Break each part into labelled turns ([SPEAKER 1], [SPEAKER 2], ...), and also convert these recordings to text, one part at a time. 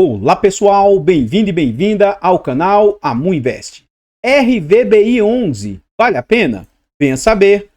[SPEAKER 1] Olá pessoal, bem-vindo e bem-vinda ao canal Amu Invest. RVBI 11, vale a pena? Venha saber.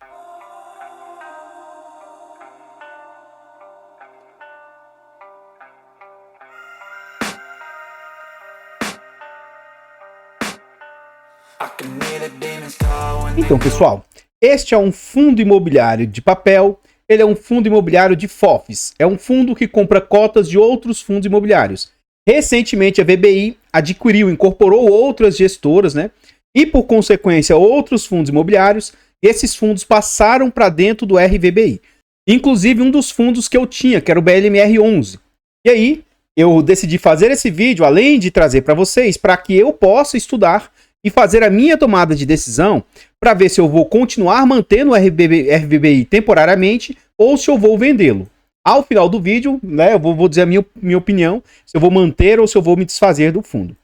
[SPEAKER 1] Então pessoal, este é um fundo imobiliário de papel, ele é um fundo imobiliário de FOFs, é um fundo que compra cotas de outros fundos imobiliários. Recentemente a VBI adquiriu, incorporou outras gestoras, né? E por consequência outros fundos imobiliários, esses fundos passaram para dentro do RVBI. Inclusive um dos fundos que eu tinha, que era o BLMR 11. E aí eu decidi fazer esse vídeo, além de trazer para vocês, para que eu possa estudar e fazer a minha tomada de decisão para ver se eu vou continuar mantendo o RVBI temporariamente ou se eu vou vendê-lo. Ao final do vídeo, né, eu vou dizer a minha opinião, se eu vou manter ou se eu vou me desfazer do fundo.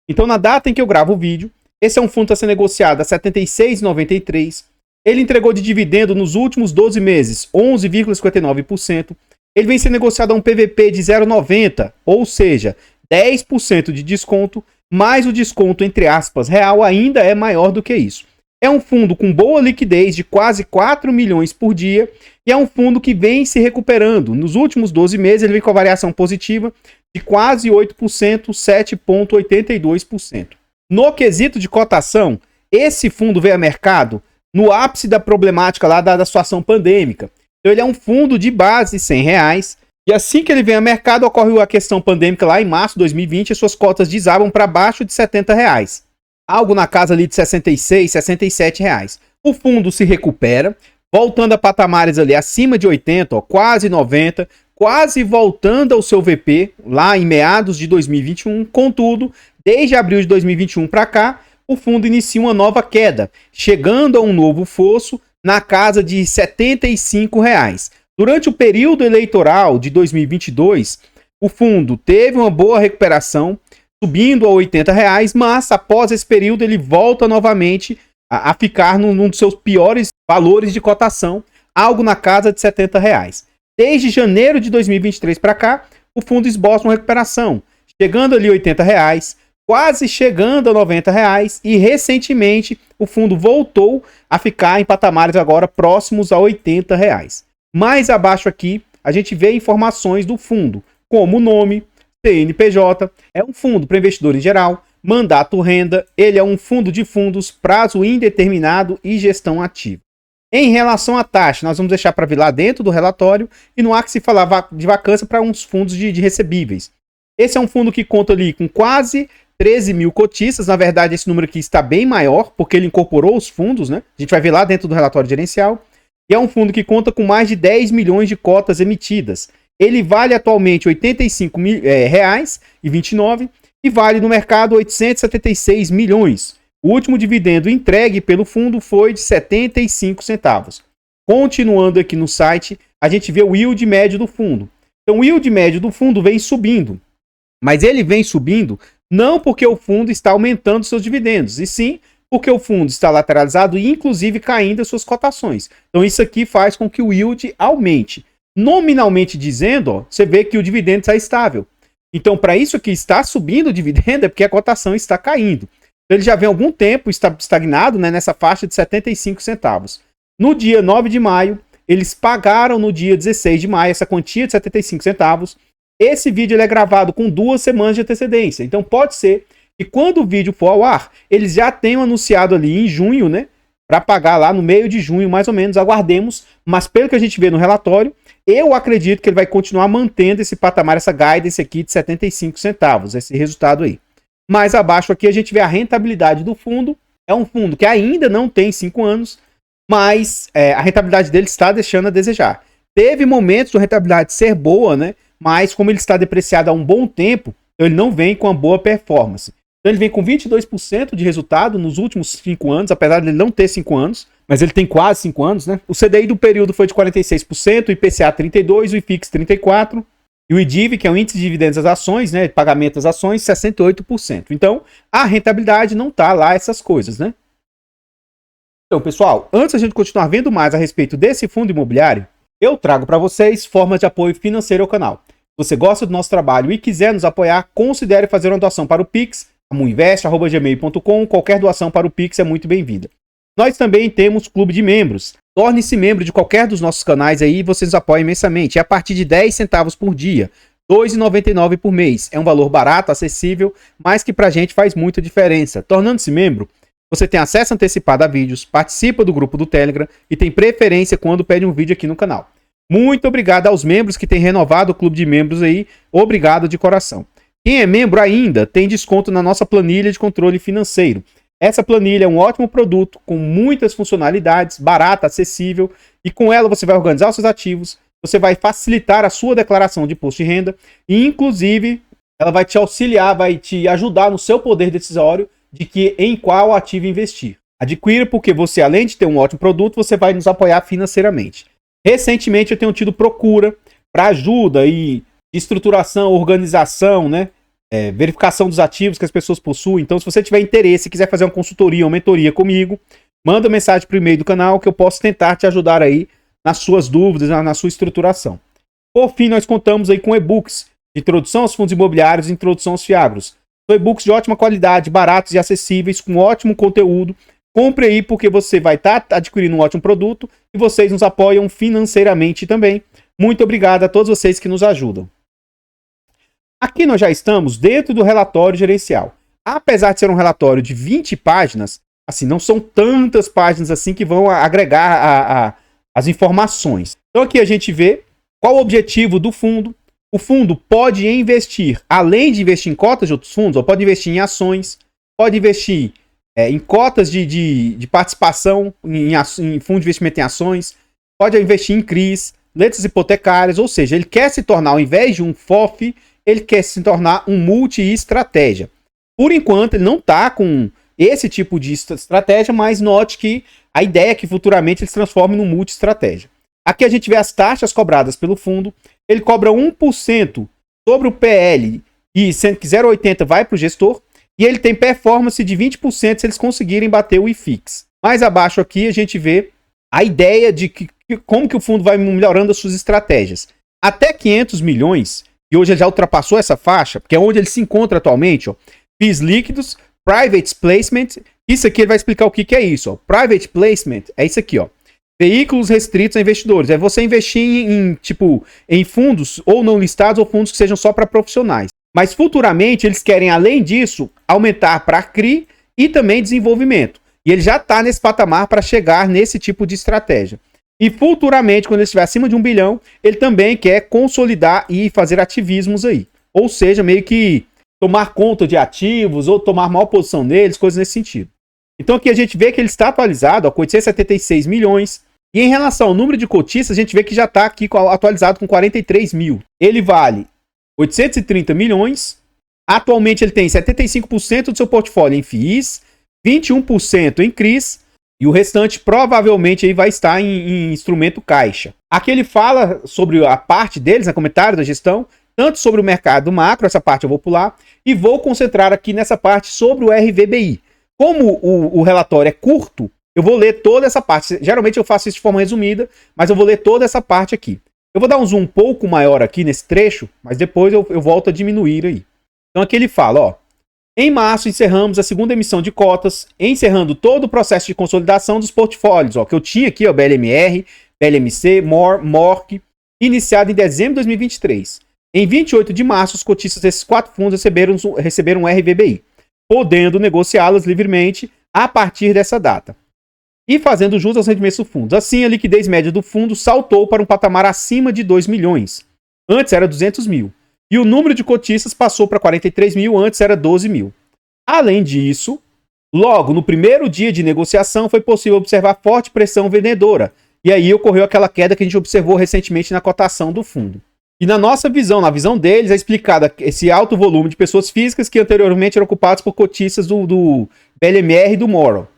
[SPEAKER 1] Então, na data em que eu gravo o vídeo, esse é um fundo que está sendo negociado a R$ 76,93. Ele entregou de dividendo nos últimos 12 meses 11,59%. Ele vem sendo negociado a um PVP de 0,90, ou seja, 10% de desconto, mas o desconto, entre aspas, real ainda é maior do que isso. É um fundo com boa liquidez de quase 4 milhões por dia e é um fundo que vem se recuperando. Nos últimos 12 meses ele vem com a variação positiva de quase 8%, 7,82%. No quesito de cotação, esse fundo veio a mercado no ápice da problemática lá da situação pandêmica. Então ele é um fundo de base de R$100 e assim que ele vem a mercado ocorre a questão pandêmica lá em março de 2020 e suas cotas desabam para baixo de R$70. Algo na casa ali de R$66, R$67. O fundo se recupera, voltando a patamares ali acima de 80, ó, quase 90, quase voltando ao seu VP lá em meados de 2021. Contudo, desde abril de 2021 para cá, o fundo inicia uma nova queda, chegando a um novo fosso na casa de R$75. Durante o período eleitoral de 2022, o fundo teve uma boa recuperação, subindo a R$80, mas após esse período ele volta novamente a ficar num dos seus piores valores de cotação, algo na casa de R$70. Desde janeiro de 2023 para cá, o fundo esboça uma recuperação, chegando ali a R$80, quase chegando a R$90 e recentemente o fundo voltou a ficar em patamares agora próximos a R$80. Mais abaixo aqui a gente vê informações do fundo, como o nome, CNPJ, é um fundo para investidor em geral, mandato renda, ele é um fundo de fundos, prazo indeterminado e gestão ativa. Em relação à taxa, nós vamos deixar para ver lá dentro do relatório e não há que se falar de vacância para uns fundos de recebíveis. Esse é um fundo que conta ali com quase 13 mil cotistas, na verdade esse número aqui está bem maior, porque ele incorporou os fundos, né? A gente vai ver lá dentro do relatório gerencial, e é um fundo que conta com mais de 10 milhões de cotas emitidas. Ele vale atualmente R$ 85,29 e vale no mercado 876 milhões. O último dividendo entregue pelo fundo foi de 75 centavos. Continuando aqui no site, a gente vê o yield médio do fundo. Então o yield médio do fundo vem subindo, mas ele vem subindo não porque o fundo está aumentando seus dividendos, e sim porque o fundo está lateralizado e inclusive caindo as suas cotações. Então isso aqui faz com que o yield aumente. Nominalmente dizendo, ó, você vê que o dividendo está estável. Então, para isso que está subindo o dividendo é porque a cotação está caindo. Então, ele já vem há algum tempo estagnado, né, nessa faixa de 75 centavos. No dia 9 de maio, eles pagaram no dia 16 de maio essa quantia de 75 centavos. Esse vídeo ele é gravado com 2 semanas de antecedência. Então, pode ser que quando o vídeo for ao ar, eles já tenham anunciado ali em junho, né, para pagar lá no meio de junho, mais ou menos, aguardemos. Mas pelo que a gente vê no relatório, eu acredito que ele vai continuar mantendo esse patamar, essa guidance aqui de 75 centavos, esse resultado aí. Mais abaixo aqui a gente vê a rentabilidade do fundo. É um fundo que ainda não tem 5 anos, mas a rentabilidade dele está deixando a desejar. Teve momentos de rentabilidade ser boa, né? Mas como ele está depreciado há um bom tempo, ele não vem com uma boa performance. Então ele vem com 22% de resultado nos últimos 5 anos, apesar de ele não ter 5 anos, mas ele tem quase 5 anos, né? O CDI do período foi de 46%, o IPCA 32%, o IFIX 34%, e o IDIV, que é o índice de dividendos das ações, né? Pagamento das ações, 68%. Então, a rentabilidade não tá lá essas coisas, né? Então, pessoal, antes a gente continuar vendo mais a respeito desse fundo imobiliário, eu trago para vocês formas de apoio financeiro ao canal. Se você gosta do nosso trabalho e quiser nos apoiar, considere fazer uma doação para o Pix, amuinvest@gmail.com. Qualquer doação para o Pix é muito bem-vinda. Nós também temos clube de membros. Torne-se membro de qualquer dos nossos canais aí e você nos apoia imensamente. É a partir de 10 centavos por dia, R$ 2,99 por mês. É um valor barato, acessível, mas que pra gente faz muita diferença. Tornando-se membro, você tem acesso antecipado a vídeos, participa do grupo do Telegram e tem preferência quando pede um vídeo aqui no canal. Muito obrigado aos membros que têm renovado o clube de membros aí. Obrigado de coração. Quem é membro ainda tem desconto na nossa planilha de controle financeiro. Essa planilha é um ótimo produto com muitas funcionalidades, barata, acessível, e com ela você vai organizar os seus ativos, você vai facilitar a sua declaração de imposto de renda e, inclusive, ela vai te auxiliar, vai te ajudar no seu poder decisório de que em qual ativo investir. Adquira porque você, além de ter um ótimo produto, você vai nos apoiar financeiramente. Recentemente eu tenho tido procura para ajuda e estruturação, organização, né? Verificação dos ativos que as pessoas possuem. Então, se você tiver interesse e quiser fazer uma consultoria ou mentoria comigo, manda mensagem para o e-mail do canal que eu posso tentar te ajudar aí nas suas dúvidas, na sua estruturação. Por fim, nós contamos aí com e-books de introdução aos fundos imobiliários e introdução aos fiagros. São e-books de ótima qualidade, baratos e acessíveis, com ótimo conteúdo. Compre aí porque você vai estar adquirindo um ótimo produto e vocês nos apoiam financeiramente também. Muito obrigado a todos vocês que nos ajudam. Aqui nós já estamos dentro do relatório gerencial. Apesar de ser um relatório de 20 páginas, assim, não são tantas páginas assim que vão agregar as informações. Então aqui a gente vê qual o objetivo do fundo. O fundo pode investir, além de investir em cotas de outros fundos, ou pode investir em ações, pode investir em cotas de participação, em fundo de investimento em ações, pode investir em CRIs, letras hipotecárias, ou seja, ele quer se tornar, ao invés de um FOF, ele quer se tornar um multi-estratégia. Por enquanto, ele não está com esse tipo de estratégia, mas note que a ideia é que futuramente ele se transforme num multi-estratégia. Aqui a gente vê as taxas cobradas pelo fundo. Ele cobra 1% sobre o PL e sendo que 0,80 vai para o gestor. E ele tem performance de 20% se eles conseguirem bater o IFIX. Mais abaixo aqui a gente vê a ideia de como que o fundo vai melhorando as suas estratégias. Até 500 milhões, e hoje ele já ultrapassou essa faixa, porque é onde ele se encontra atualmente, ó, FIIs líquidos, Private Placement, isso aqui ele vai explicar o que é isso. Ó. Private Placement é isso aqui, ó. Veículos restritos a investidores. É você investir em fundos ou não listados ou fundos que sejam só para profissionais. Mas futuramente eles querem, além disso, aumentar para CRI e também desenvolvimento. E ele já está nesse patamar para chegar nesse tipo de estratégia. E futuramente, quando ele estiver acima de 1 bilhão, ele também quer consolidar e fazer ativismos aí. Ou seja, meio que tomar conta de ativos ou tomar maior posição neles, coisas nesse sentido. Então aqui a gente vê que ele está atualizado, ó, com 876 milhões. E em relação ao número de cotistas, a gente vê que já está aqui atualizado com 43 mil. Ele vale 830 milhões. Atualmente ele tem 75% do seu portfólio em FIIs, 21% em CRIs e o restante provavelmente aí vai estar em instrumento caixa. Aqui ele fala sobre a parte deles, no comentário da gestão, tanto sobre o mercado macro, essa parte eu vou pular, e vou concentrar aqui nessa parte sobre o RVBI. Como o relatório é curto, eu vou ler toda essa parte. Geralmente eu faço isso de forma resumida, mas eu vou ler toda essa parte aqui. Eu vou dar um zoom um pouco maior aqui nesse trecho, mas depois eu volto a diminuir aí. Então aqui ele fala, ó. Em março encerramos a segunda emissão de cotas, encerrando todo o processo de consolidação dos portfólios, ó, que eu tinha aqui, ó, BLMR, BLMC, MOR, MORC, iniciado em dezembro de 2023. Em 28 de março, os cotistas desses 4 fundos receberam um RVBI, podendo negociá-las livremente a partir dessa data. E fazendo jus aos rendimentos do fundo. Assim, a liquidez média do fundo saltou para um patamar acima de 2 milhões. Antes era 200 mil. E o número de cotistas passou para 43 mil, antes era 12 mil. Além disso, logo no primeiro dia de negociação foi possível observar forte pressão vendedora. E aí ocorreu aquela queda que a gente observou recentemente na cotação do fundo. E na nossa visão, na visão deles, é explicado esse alto volume de pessoas físicas que anteriormente eram ocupadas por cotistas do BLMR e do Moral.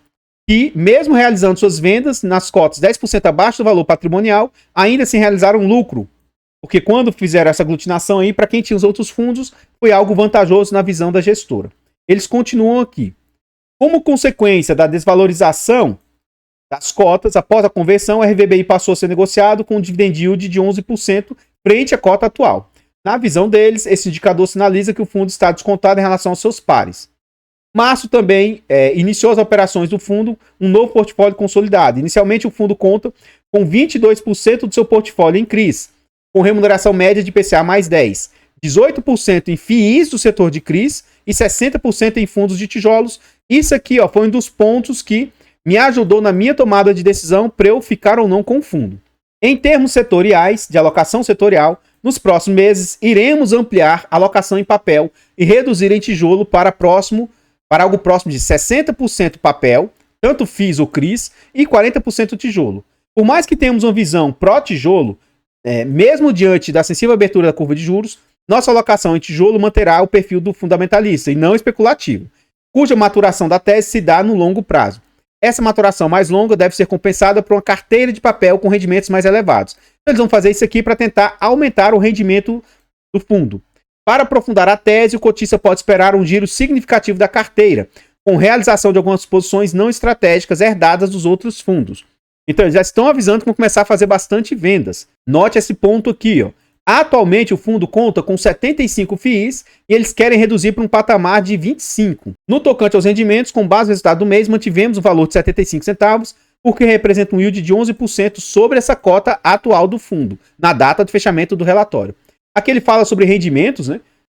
[SPEAKER 1] Que, mesmo realizando suas vendas nas cotas 10% abaixo do valor patrimonial, ainda assim realizaram lucro. Porque quando fizeram essa aglutinação aí, para quem tinha os outros fundos, foi algo vantajoso na visão da gestora. Eles continuam aqui. Como consequência da desvalorização das cotas, após a conversão, o RVBI passou a ser negociado com um dividend yield de 11% frente à cota atual. Na visão deles, esse indicador sinaliza que o fundo está descontado em relação aos seus pares. Março também iniciou as operações do fundo, um novo portfólio consolidado. Inicialmente, o fundo conta com 22% do seu portfólio em CRIs, com remuneração média de IPCA mais 10, 18% em FIIs do setor de CRIs e 60% em fundos de tijolos. Isso aqui foi um dos pontos que me ajudou na minha tomada de decisão para eu ficar ou não com o fundo. Em termos setoriais, de alocação setorial, nos próximos meses iremos ampliar a alocação em papel e reduzir em tijolo para algo próximo de 60% papel, tanto FIIs ou CRIs, e 40% tijolo. Por mais que tenhamos uma visão pró-tijolo, mesmo diante da sensível abertura da curva de juros, nossa alocação em tijolo manterá o perfil do fundamentalista e não especulativo, cuja maturação da tese se dá no longo prazo. Essa maturação mais longa deve ser compensada por uma carteira de papel com rendimentos mais elevados. Então, eles vão fazer isso aqui para tentar aumentar o rendimento do fundo. Para aprofundar a tese, o cotista pode esperar um giro significativo da carteira, com realização de algumas posições não estratégicas herdadas dos outros fundos. Então, eles já estão avisando que vão começar a fazer bastante vendas. Note esse ponto aqui. Atualmente, o fundo conta com 75 FIIs e eles querem reduzir para um patamar de 25. No tocante aos rendimentos, com base no resultado do mês, mantivemos o valor de 75 centavos, porque representa um yield de 11% sobre essa cota atual do fundo, na data de fechamento do relatório. Aqui ele fala sobre rendimentos,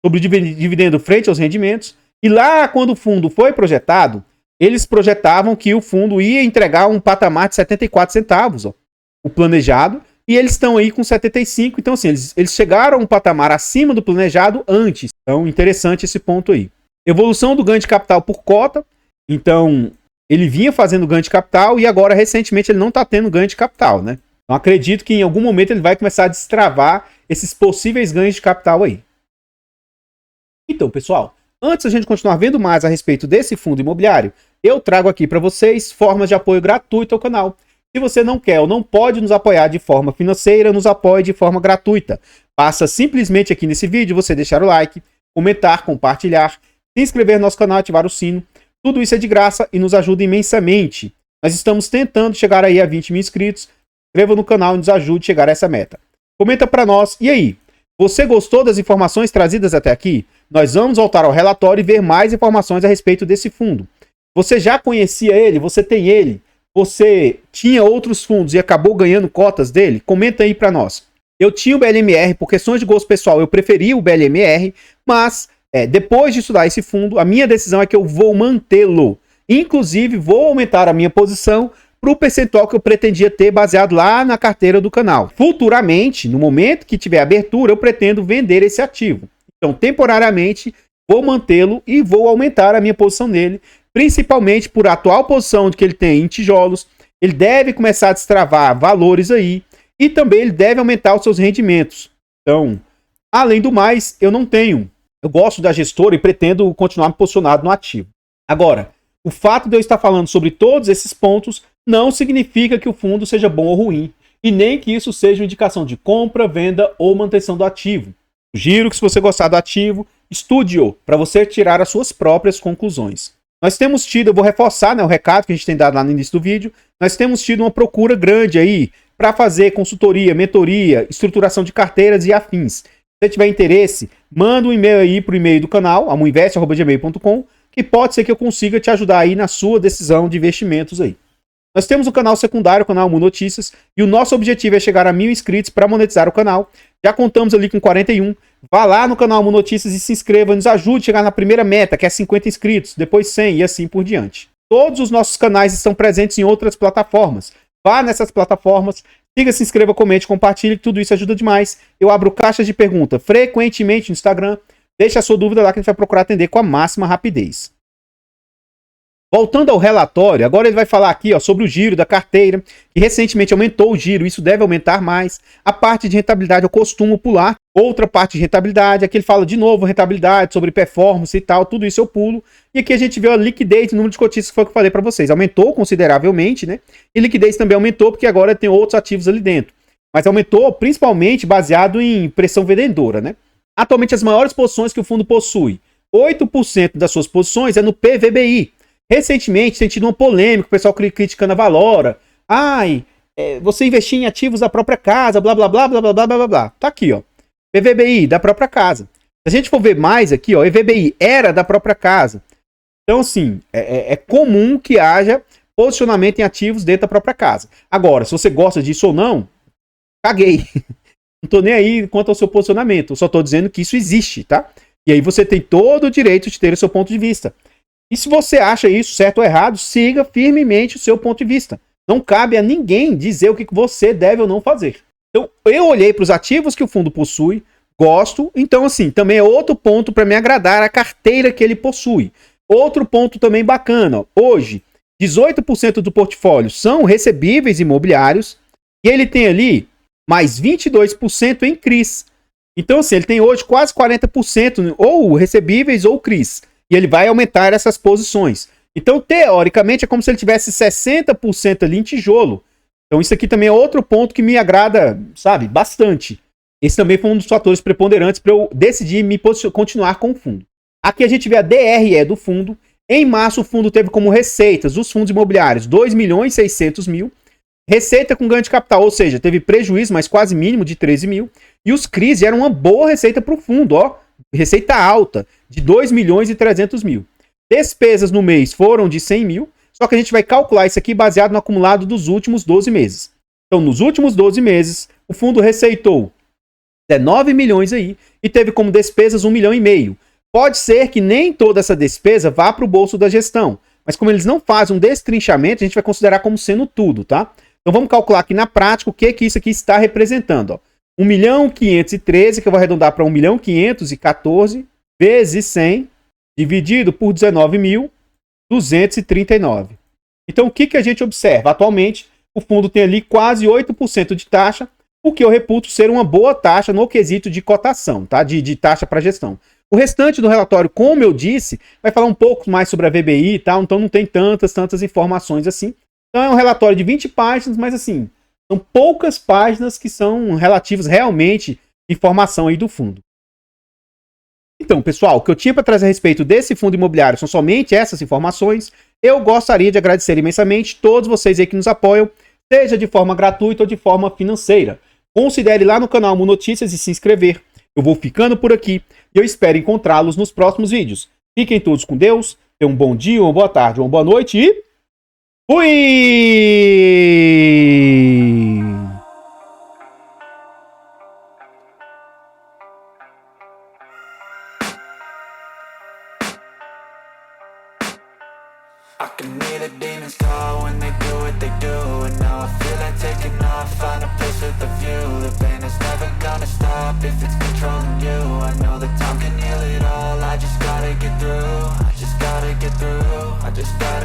[SPEAKER 1] sobre o dividendo frente aos rendimentos, e lá quando o fundo foi projetado, eles projetavam que o fundo ia entregar um patamar de 74 centavos, o planejado, e eles estão aí com 75, então assim, eles chegaram a um patamar acima do planejado antes. Então, interessante esse ponto aí. Evolução do ganho de capital por cota, então ele vinha fazendo ganho de capital e agora, recentemente, ele não está tendo ganho de capital, né? Então, acredito que em algum momento ele vai começar a destravar esses possíveis ganhos de capital aí. Então, pessoal, antes da gente continuar vendo mais a respeito desse fundo imobiliário, eu trago aqui para vocês formas de apoio gratuito ao canal. Se você não quer ou não pode nos apoiar de forma financeira, nos apoie de forma gratuita. Basta simplesmente aqui nesse vídeo você deixar o like, comentar, compartilhar, se inscrever no nosso canal e ativar o sino. Tudo isso é de graça e nos ajuda imensamente. Nós estamos tentando chegar aí a 20 mil inscritos. Inscreva no canal e nos ajude a chegar a essa meta. Comenta para nós. E aí? Você gostou das informações trazidas até aqui? Nós vamos voltar ao relatório e ver mais informações a respeito desse fundo. Você já conhecia ele? Você tem ele? Você tinha outros fundos e acabou ganhando cotas dele? Comenta aí para nós. Eu tinha o BLMR, por questões de gosto pessoal, eu preferia o BLMR, mas depois de estudar esse fundo, a minha decisão é que eu vou mantê-lo. Inclusive, vou aumentar a minha posição para o percentual que eu pretendia ter baseado lá na carteira do canal. Futuramente, no momento que tiver abertura, eu pretendo vender esse ativo. Então, temporariamente, vou mantê-lo e vou aumentar a minha posição nele, principalmente por a atual posição que ele tem em tijolos. Ele deve começar a destravar valores aí e também ele deve aumentar os seus rendimentos. Então, além do mais, eu gosto da gestora e pretendo continuar posicionado no ativo. Agora, o fato de eu estar falando sobre todos esses pontos não significa que o fundo seja bom ou ruim, e nem que isso seja uma indicação de compra, venda ou manutenção do ativo. Sugiro que, se você gostar do ativo, estude-o para você tirar as suas próprias conclusões. Nós temos tido, eu vou reforçar o recado que a gente tem dado lá no início do vídeo, nós temos tido uma procura grande aí para fazer consultoria, mentoria, estruturação de carteiras e afins. Se você tiver interesse, manda um e-mail aí para o e-mail do canal, amuinvest@gmail.com, que pode ser que eu consiga te ajudar aí na sua decisão de investimentos aí. Nós temos o canal secundário, o canal Amu Notícias, e o nosso objetivo é chegar a 1000 inscritos para monetizar o canal. Já contamos ali com 41. Vá lá no canal Amu Notícias e se inscreva, nos ajude a chegar na primeira meta, que é 50 inscritos, depois 100 e assim por diante. Todos os nossos canais estão presentes em outras plataformas. Vá nessas plataformas, siga, se inscreva, comente, compartilhe, tudo isso ajuda demais. Eu abro caixas de pergunta frequentemente no Instagram. Deixe a sua dúvida lá que a gente vai procurar atender com a máxima rapidez. Voltando ao relatório, agora ele vai falar aqui sobre o giro da carteira, que recentemente aumentou o giro, isso deve aumentar mais. A parte de rentabilidade eu costumo pular. Outra parte de rentabilidade, aqui ele fala de novo rentabilidade, sobre performance e tal, tudo isso eu pulo. E aqui a gente vê a liquidez, o número de cotistas que foi o que eu falei para vocês. Aumentou consideravelmente, né? E liquidez também aumentou, porque agora tem outros ativos ali dentro. Mas aumentou principalmente baseado em pressão vendedora, né? Atualmente as maiores posições que o fundo possui, 8% das suas posições é no PVBI. Recentemente tem tido uma polêmica, o pessoal criticando a Valora. Você investir em ativos da própria casa, blá blá blá blá blá blá blá blá. Tá aqui, PVBI, da própria casa. Se a gente for ver mais aqui, ó, EVBI era da própria casa. Então, assim, é comum que haja posicionamento em ativos dentro da própria casa. Agora, se você gosta disso ou não, caguei. Não tô nem aí quanto ao seu posicionamento. Eu só tô dizendo que isso existe, tá? E aí você tem todo o direito de ter o seu ponto de vista. E se você acha isso certo ou errado, siga firmemente o seu ponto de vista. Não cabe a ninguém dizer o que você deve ou não fazer. Então, eu olhei para os ativos que o fundo possui, gosto. Então, assim, também é outro ponto para me agradar a carteira que ele possui. Outro ponto também bacana. Ó, hoje, 18% do portfólio são recebíveis imobiliários e ele tem ali mais 22% em CRIs. Então, assim, ele tem hoje quase 40% ou recebíveis ou CRIs. E ele vai aumentar essas posições. Então, teoricamente, é como se ele tivesse 60% ali em tijolo. Então, isso aqui também é outro ponto que me agrada, sabe, bastante. Esse também foi um dos fatores preponderantes para eu decidir continuar com o fundo. Aqui a gente vê a DRE do fundo. Em março, o fundo teve como receitas dos fundos imobiliários 2.600.000. Receita com ganho de capital, ou seja, teve prejuízo, mas quase mínimo de 13 mil. E os CRIs eram uma boa receita para o fundo, ó. Receita alta, de 2.300.000. Despesas no mês foram de 100 mil. Só que a gente vai calcular isso aqui baseado no acumulado dos últimos 12 meses. Então, nos últimos 12 meses, o fundo receitou 19 milhões aí e teve como despesas 1,5 milhão. Pode ser que nem toda essa despesa vá para o bolso da gestão. Mas como eles não fazem um destrinchamento, a gente vai considerar como sendo tudo, tá? Então vamos calcular aqui na prática o que isso aqui está representando. Ó. 1.513.000, que eu vou arredondar para 1.514.000, vezes 100, dividido por 19.239. Então o que a gente observa? Atualmente, o fundo tem ali quase 8% de taxa, o que eu reputo ser uma boa taxa no quesito de cotação, tá? De taxa para gestão. O restante do relatório, como eu disse, vai falar um pouco mais sobre a VBI e tal, então não tem tantas informações assim. Então é um relatório de 20 páginas, mas assim, são poucas páginas que são relativas realmente à informação aí do fundo. Então, pessoal, o que eu tinha para trazer a respeito desse fundo imobiliário são somente essas informações. Eu gostaria de agradecer imensamente todos vocês aí que nos apoiam, seja de forma gratuita ou de forma financeira. Considere lá no canal Mu Notícias e se inscrever. Eu vou ficando por aqui e eu espero encontrá-los nos próximos vídeos. Fiquem todos com Deus, tenham um bom dia, uma boa tarde, uma boa noite e... fui!
[SPEAKER 2] I can hear the demons call when they do what they do. And now I feel like taking off, find a place with a view. The pain is never gonna stop if it's controlling you. I know that time can heal it all, I just gotta get through. I just gotta get through, I just gotta